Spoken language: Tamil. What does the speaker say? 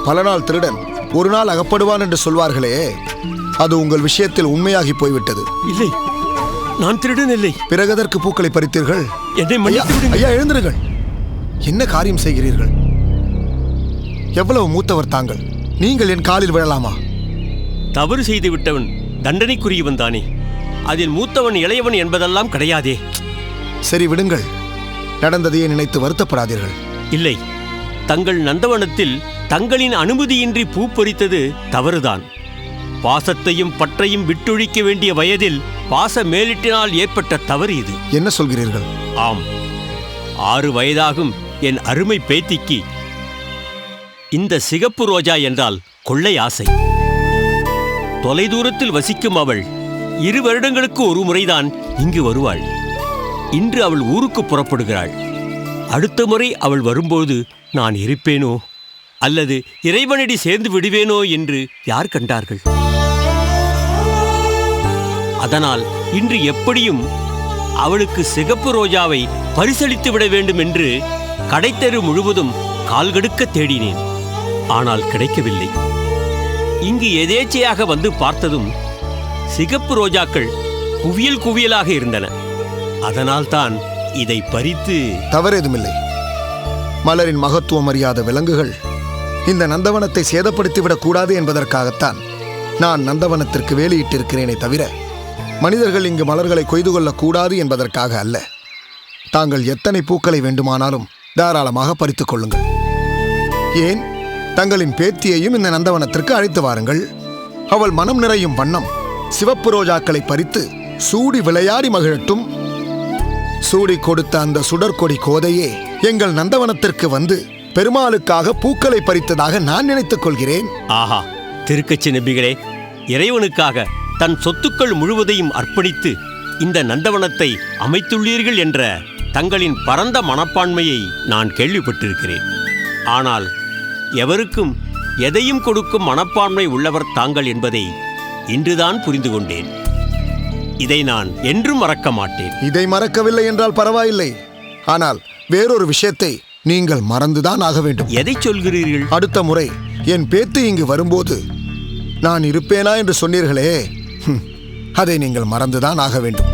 பல நாள் திருடன் ஒரு நாள் அகப்படுவான் என்று சொல்வார்களே, அது உங்கள் விஷயத்தில் உண்மையாகி போய்விட்டது. இல்லை, நான் திருடன் இல்லை. பிறகு அதற்கு பூக்களை பறித்தீர்கள்? என்னை மன்னித்து விடுங்கள். ஐயா, எழுந்திருங்கள். என்ன காரியம் செய்கிறீர்கள்? எவ்வளவு மூத்தவர் தாங்கள்? நீங்கள் என் காலில் விழலாமா? தவறு செய்து விட்டவன் தண்டனைக்குரியவன் தானே. அதில் மூத்தவன் இளையவன் என்பதெல்லாம் கிடையாதே. சரி, விடுங்கள். நடந்ததையே நினைத்து வருத்தப்படாதீர்கள். இல்லை, தங்கள் நந்தவனத்தில் தங்களின் அனுமதியின்றி பூ பறித்தது தவறுதான். பாசத்தையும் பற்றையும் விட்டொழிக்க வேண்டிய வயதில் பாச மேலிட்டினால் ஏற்பட்ட தவறு இது. என்ன சொல்கிறீர்கள்? ஆம், 6 வயதாகும் என் அருமை பேத்திக்கு இந்த சிகப்பு ரோஜா என்றால் கொள்ளை ஆசை. தொலைதூரத்தில் வசிக்கும் அவள் 2 வருடங்களுக்கு ஒரு முறைதான் இங்கு வருவாள். இன்று அவள் ஊருக்கு புறப்படுகிறாள். அடுத்த முறை அவள் வரும்போது நான் இருப்பேனோ அல்லது இறைவனடி சேர்ந்து விடுவேனோ என்று யார் கண்டார்கள்? அதனால் இன்று எப்படியும் அவளுக்கு சிகப்பு ரோஜாவை பரிசளித்து விட வேண்டும் என்று கடைத்தெரு முழுவதும் கால்கடுக்க தேடினேன். ஆனால் கிடைக்கவில்லை. இங்கு எதேச்சையாக வந்து பார்த்ததும் சிகப்பு ரோஜாக்கள் குவியல் குவியலாக இருந்தன. அதனால்தான் இதை பறித்து... தவறேதுமில்லை. மலரின் மகத்துவம் அறியாத விலங்குகள் இந்த நந்தவனத்தை சேதப்படுத்திவிடக் கூடாது என்பதற்காகத்தான் நான் நந்தவனத்திற்கு வேலியிட்டிருக்கிறேனே தவிர மனிதர்கள் இங்கு மலர்களை கொய்து கொள்ளக்கூடாது என்பதற்காக அல்ல. தாங்கள் எத்தனை பூக்களை வேண்டுமானாலும் தாராளமாக பறித்துக் கொள்ளுங்கள். ஏன், தங்களின் பேத்தியையும் இந்த நந்தவனத்திற்கு அழைத்து வாருங்கள். அவள் மனம் நிறையும் வண்ணம் சிவப்பு ரோஜாக்களை பறித்து சூடி விளையாடி மகிழட்டும். சூடி கொடுத்த அந்த சுடற்கொடி கோதையே எங்கள் நந்தவனத்திற்கு வந்து பெருமாளுக்காக பூக்களை பறித்ததாக நான் நினைத்துக் கொள்கிறேன். ஆஹா, திருக்கச்சி நம்பிகளே, இறைவனுக்காக தன் சொத்துக்கள் முழுவதையும் அர்ப்பணித்து இந்த நந்தவனத்தை அமைத்துள்ளீர்கள் என்ற தங்களின் பரந்த மனப்பான்மையை நான் கேள்விப்பட்டிருக்கிறேன். ஆனால் எவருக்கும் எதையும் கொடுக்கும் மனப்பான்மை உள்ளவர் தாங்கள் என்பதை இன்றுதான் புரிந்து கொண்டேன். இதை நான் என்றும் மறக்க மாட்டேன். இதை மறக்கவில்லை என்றால் பரவாயில்லை. ஆனால் வேறொரு விஷயத்தை நீங்கள் மறந்துதான் ஆக வேண்டும். எதை சொல்கிறீர்கள்? அடுத்த முறை என் பேத்தி இங்கு வரும்போது நான் இருப்பேனா என்று சொன்னீர்களே, அதை நீங்கள் மறந்துதான் ஆக வேண்டும்.